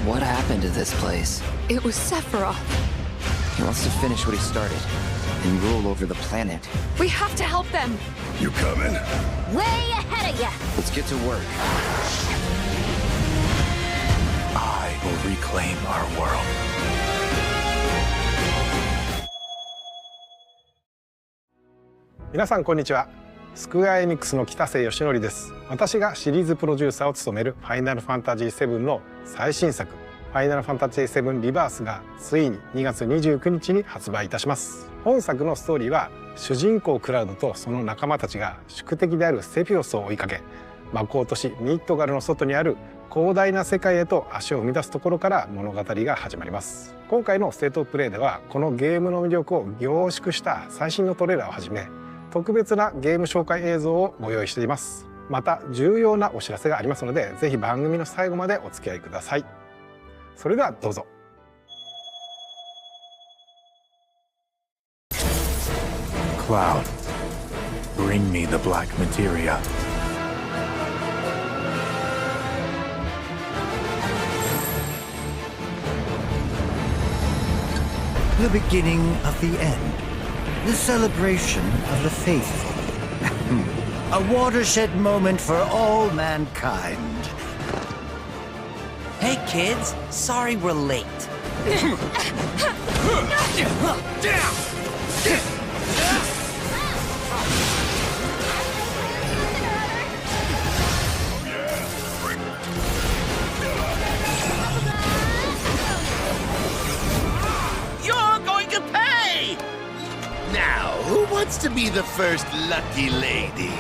What happened to this place? It was Sephiroth. He wants to finish what he started and rule over the planet. We have to help them. You coming? Way ahead of you. Let's get to work. I will reclaim our world. 皆さんこんにちは。スクエアエニックスの北瀬義則です。私がシリーズプロデューサーを務めるファイナルファンタジー7の最新作ファイナルファンタジー7リバースがついに2月29日に発売いたします。本作のストーリーは主人公クラウドとその仲間たちが宿敵であるセフィロスを追いかけ、魔法都市ミッドガルの外にある広大な世界へと足を踏み出すところから物語が始まります。今回のステートオブプレイではこのゲームの魅力を凝縮した最新のトレーラーをはじめ特別なゲーム紹介映像をご用意しています。また重要なお知らせがありますので、ぜひ番組の最後までお付き合いください。それではどうぞ。Cloud, bring me the black materia. The beginning of the end. The celebration of the faithful. A watershed moment for all mankind. Hey kids, sorry we're late. You're going to pay! Now, who wants to be the first lucky lady?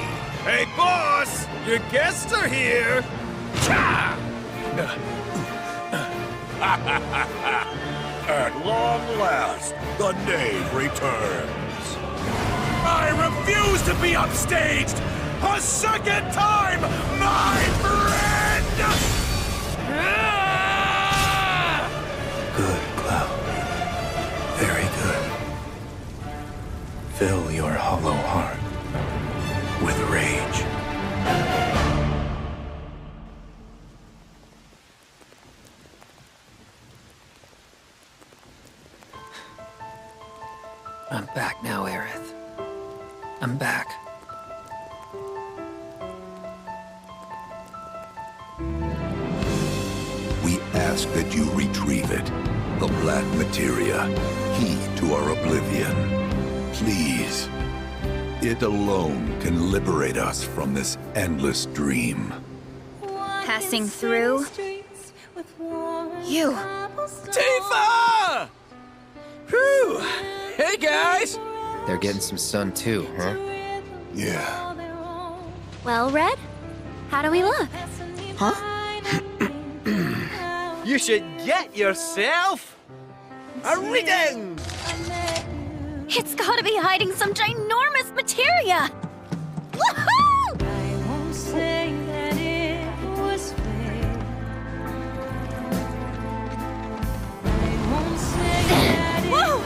Hey, boss! Your guests are here! At long last, the knave returns. I refuse to be upstaged a second time, my friend! Good, Cloud. Very good. Fill your hollow heart with rage. I'm back now, Aerith. I'm back. We ask that you retrieve it. The black materia, key to our oblivion. Please. It alone can liberate us from this endless dream. Passing through. You. Tifa! Whew! Hey, guys! They're getting some sun too, huh? Yeah. Well, Red? How do we look? Huh? You should get yourself a reading! It's gotta be hiding some ginormous materia! Woohoo! Whoa!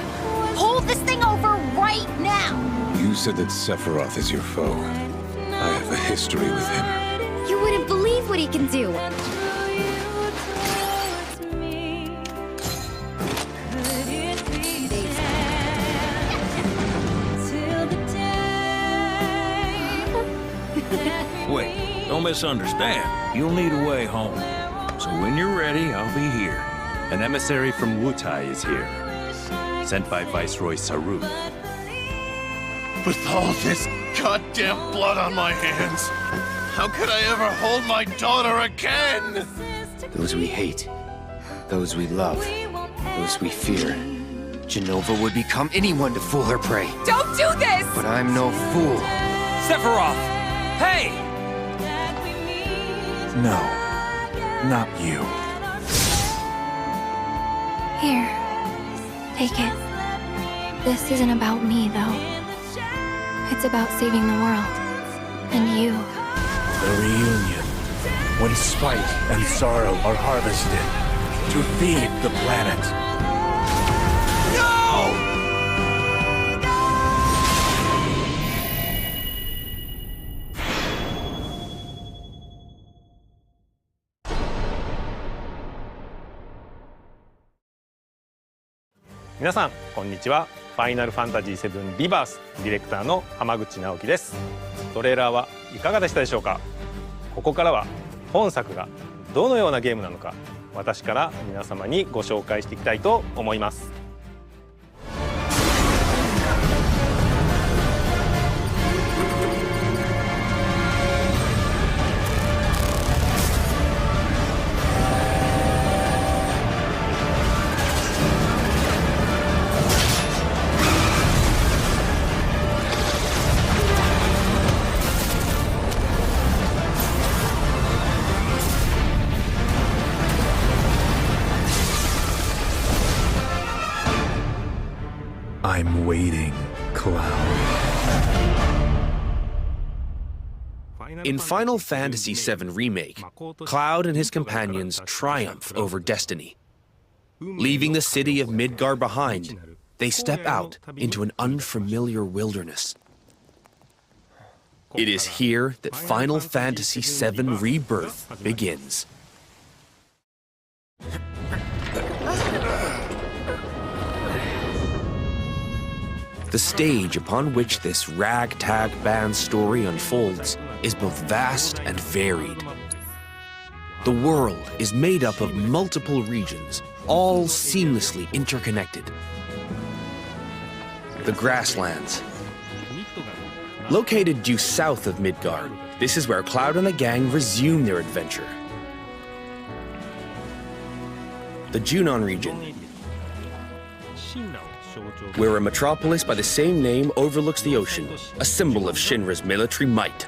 Hold this thing over right now! You said that Sephiroth is your foe. I have a history with him. You wouldn't believe what he can do! Wait, don't misunderstand. You'll need a way home. So when you're ready, I'll be here. An emissary from Wutai is here, sent by Viceroy Saru. With all this goddamn blood on my hands, how could I ever hold my daughter again? Those we hate, those we love, those we fear. Genova would become anyone to fool her prey. Don't do this! But I'm no fool. Sephiroth! Hey! No, not you. Here. Take it. This isn't about me, though. It's about saving the world. And you. The reunion. When spite and sorrow are harvested to feed the planet. 皆さんこんにちは。ファイナルファンタジー7リバースディレクターの浜口直樹です。トレーラーはいかがでしたでしょうか。ここからは本作がどのようなゲームなのか、私から皆様にご紹介していきたいと思います。I'm waiting, Cloud. In Final Fantasy VII Remake, Cloud and his companions triumph over destiny. Leaving the city of Midgar behind, they step out into an unfamiliar wilderness. It is here that Final Fantasy VII Rebirth begins. The stage upon which this ragtag band story unfolds is both vast and varied. The world is made up of multiple regions, all seamlessly interconnected. The Grasslands. Located due south of Midgar, this is where Cloud and the gang resume their adventure. The Junon region, where a metropolis by the same name overlooks the ocean, a symbol of Shinra's military might.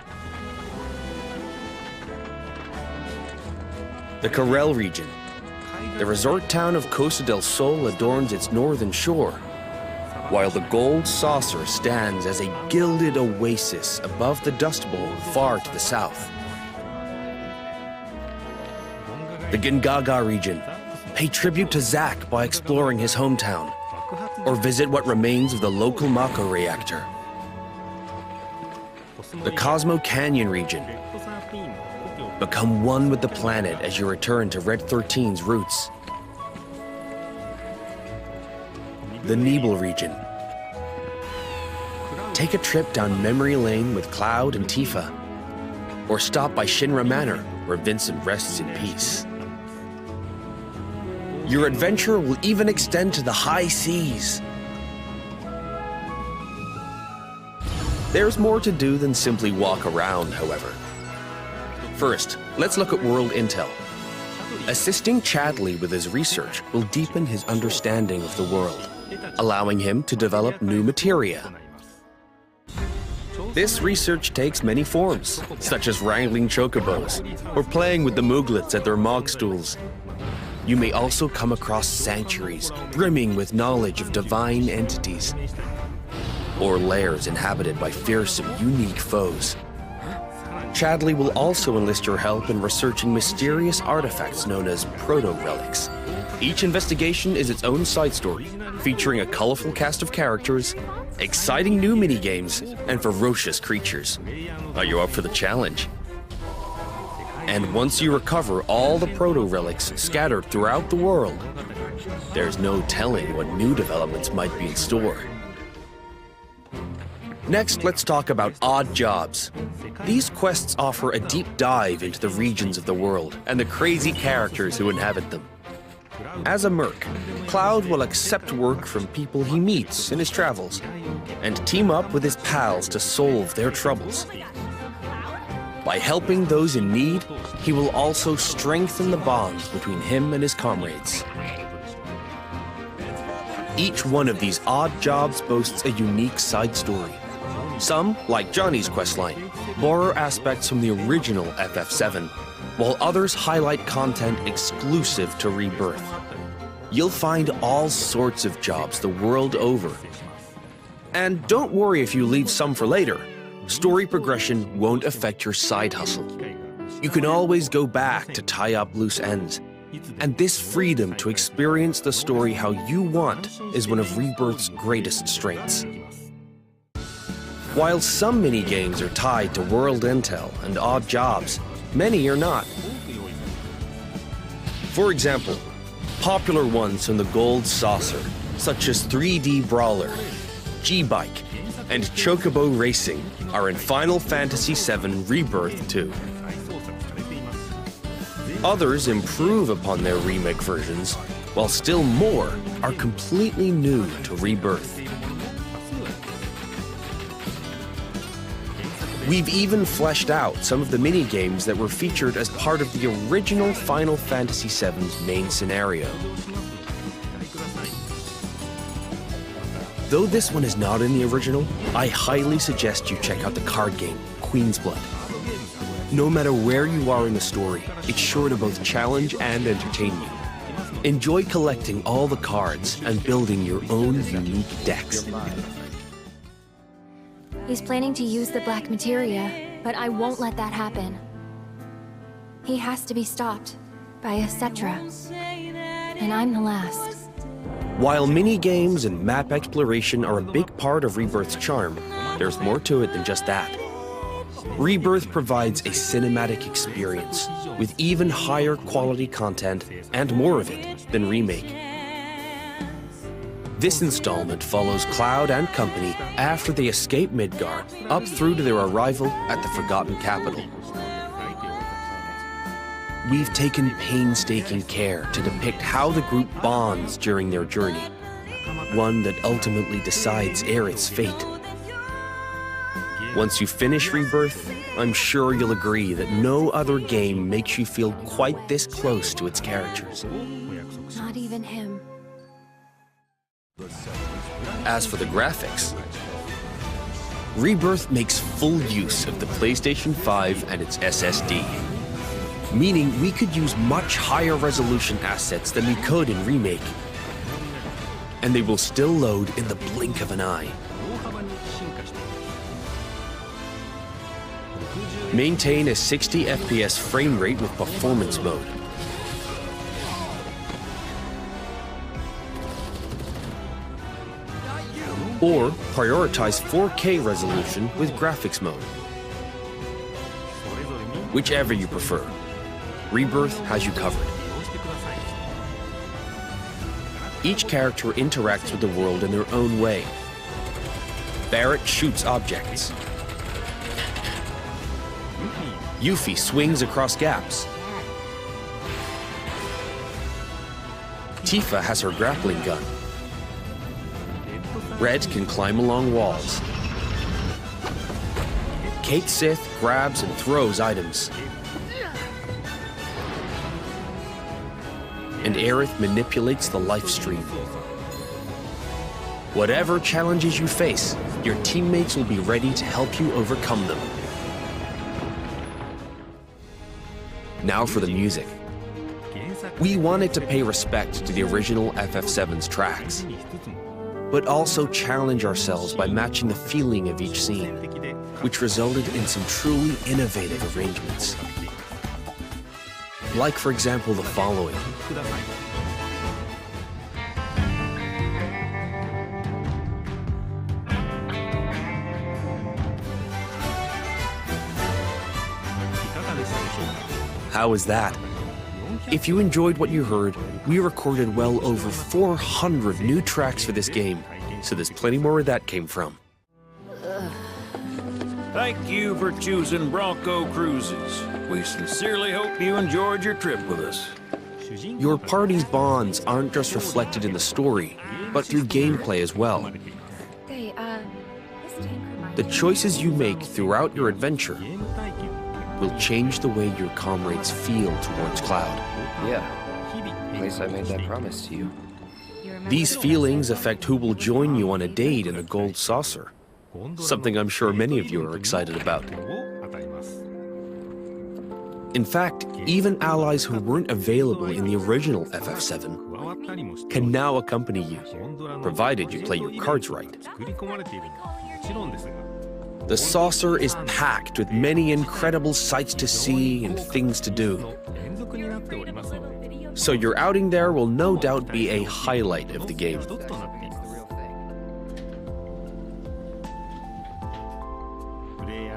The Karel region. The resort town of Costa del Sol adorns its northern shore, while the gold saucer stands as a gilded oasis above the Dust Bowl far to the south. The Gingaga region. Pay tribute to Zack by exploring his hometown, or visit what remains of the local Mako reactor. The Cosmo Canyon region. Become one with the planet as you return to Red 13's roots. The Nebel region. Take a trip down memory lane with Cloud and Tifa, or stop by Shinra Manor, where Vincent rests in peace. Your adventure will even extend to the high seas. There's more to do than simply walk around, however. First, let's look at world intel. Assisting Chadley with his research will deepen his understanding of the world, allowing him to develop new materia. This research takes many forms, such as wrangling chocobos, or playing with the Mooglets at their mog stools. You may also come across sanctuaries brimming with knowledge of divine entities, or lairs inhabited by fearsome, unique foes. Chadley will also enlist your help in researching mysterious artifacts known as proto-relics. Each investigation is its own side story, featuring a colorful cast of characters, exciting new minigames, and ferocious creatures. Are you up for the challenge? And once you recover all the proto-relics scattered throughout the world, there's no telling what new developments might be in store. Next, let's talk about odd jobs. These quests offer a deep dive into the regions of the world and the crazy characters who inhabit them. As a merc, Cloud will accept work from people he meets in his travels and team up with his pals to solve their troubles. By helping those in need, he will also strengthen the bonds between him and his comrades. Each one of these odd jobs boasts a unique side story. Some, like Johnny's questline, borrow aspects from the original FF7, while others highlight content exclusive to Rebirth. You'll find all sorts of jobs the world over. And don't worry if you leave some for later. Story progression won't affect your side hustle. You can always go back to tie up loose ends. And this freedom to experience the story how you want is one of Rebirth's greatest strengths. While some minigames are tied to world intel and odd jobs, many are not. For example, popular ones from the Gold Saucer such as 3D Brawler, G-Bike, and Chocobo Racing, are in Final Fantasy VII Rebirth 2. Others improve upon their remake versions, while still more are completely new to Rebirth. We've even fleshed out some of the minigames that were featured as part of the original Final Fantasy VII's main scenario. Though this one is not in the original, I highly suggest you check out the card game, Queen's Blood. No matter where you are in the story, it's sure to both challenge and entertain you. Enjoy collecting all the cards and building your own unique decks. He's planning to use the black materia, but I won't let that happen. He has to be stopped by a Cetra, and I'm the last. While mini-games and map exploration are a big part of Rebirth's charm, there's more to it than just that. Rebirth provides a cinematic experience, with even higher quality content and more of it than Remake. This installment follows Cloud and company after they escape Midgar, up through to their arrival at the Forgotten Capital. We've taken painstaking care to depict how the group bonds during their journey, one that ultimately decides Aerith's fate. Once you finish Rebirth, I'm sure you'll agree that no other game makes you feel quite this close to its characters. Not even him. As for the graphics, Rebirth makes full use of the PlayStation 5 and its SSD, meaning we could use much higher resolution assets than we could in Remake, and they will still load in the blink of an eye. Maintain a 60 FPS frame rate with performance mode. Or prioritize 4K resolution with graphics mode. Whichever you prefer, Rebirth has you covered. Each character interacts with the world in their own way. Barrett shoots objects. Yuffie swings across gaps. Tifa has her grappling gun. Red can climb along walls. Kate Sith grabs and throws items. And Aerith manipulates the Livestream. Whatever challenges you face, your teammates will be ready to help you overcome them. Now for the music. We wanted to pay respect to the original FF7's tracks, but also challenge ourselves by matching the feeling of each scene, which resulted in some truly innovative arrangements. Like, for example, the following. How was that? If you enjoyed what you heard, we recorded well over 400 new tracks for this game, so there's plenty more where that came from. Thank you for choosing Bronco Cruises. We sincerely hope you enjoyed your trip with us. Your party's bonds aren't just reflected in the story, but through gameplay as well. The choices you make throughout your adventure will change the way your comrades feel towards Cloud. Yeah, at least I made that promise to you. These feelings affect who will join you on a date in the Gold Saucer, something I'm sure many of you are excited about. In fact, even allies who weren't available in the original FF7 can now accompany you, provided you play your cards right. The saucer is packed with many incredible sights to see and things to do. So your outing there will no doubt be a highlight of the game.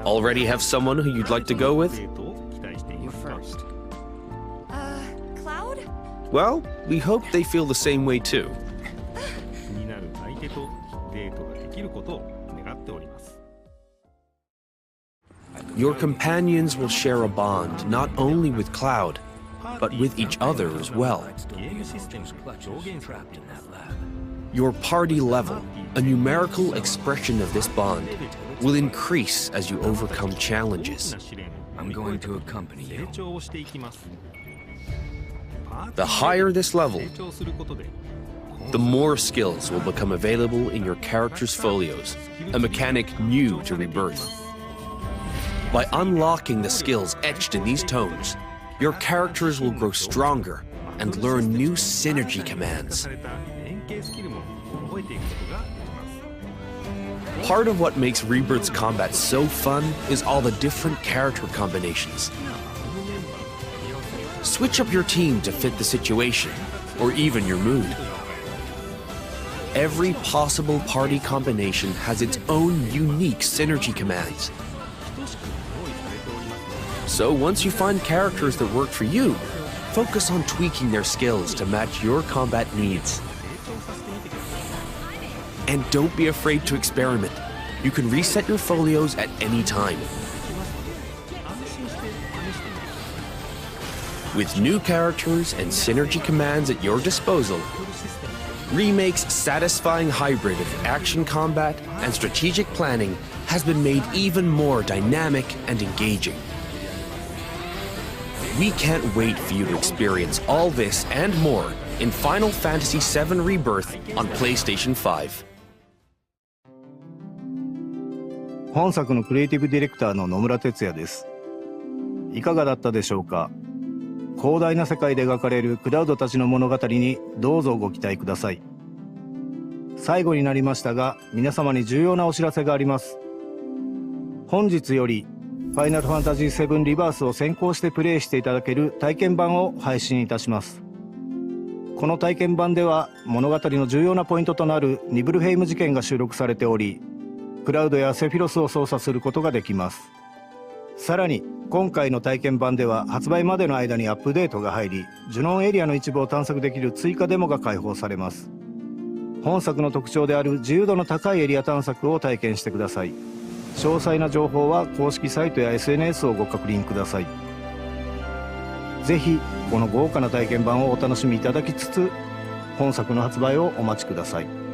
Already have someone who you'd like to go with? You first. Cloud? Well, we hope they feel the same way too. Your companions will share a bond not only with Cloud, but with each other as well. Your party level, a numerical expression of this bond, will increase as you overcome challenges. I'm going to accompany you. The higher this level, the more skills will become available in your character's folios, a mechanic new to Rebirth. By unlocking the skills etched in these tones, your characters will grow stronger and learn new synergy commands. Part of what makes Rebirth's combat so fun is all the different character combinations. Switch up your team to fit the situation, or even your mood. Every possible party combination has its own unique synergy commands. So once you find characters that work for you, focus on tweaking their skills to match your combat needs. And don't be afraid to experiment. You can reset your folios at any time. With new characters and synergy commands at your disposal, Remake's satisfying hybrid of action combat and strategic planning has been made even more dynamic and engaging. We can't wait for you to experience all this and more in Final Fantasy VII Rebirth on PlayStation 5. 本作のクリエイティブディレクターの野村哲也です。いかがだったでしょうか。広大な世界で描かれるクラウドたちの物語にどうぞご期待ください。最後になりましたが、皆様に重要なお知らせがあります。本日よりファイナルファンタジー7リバースを先行してプレイしていただける体験版を配信いたします。この体験版では物語の重要なポイントとなるニブルヘイム事件が収録されており、クラウドやセフィロスを操作することができます。さらに今回の体験版では発売までの間にアップデートが入り、ジュノンエリアの一部を探索できる追加デモが開放されます。本作の特徴である自由度の高いエリア探索を体験してください。詳細な情報は公式サイトや SNS をご確認ください。ぜひこの豪華な体験版をお楽しみいただきつつ、本作の発売をお待ちください。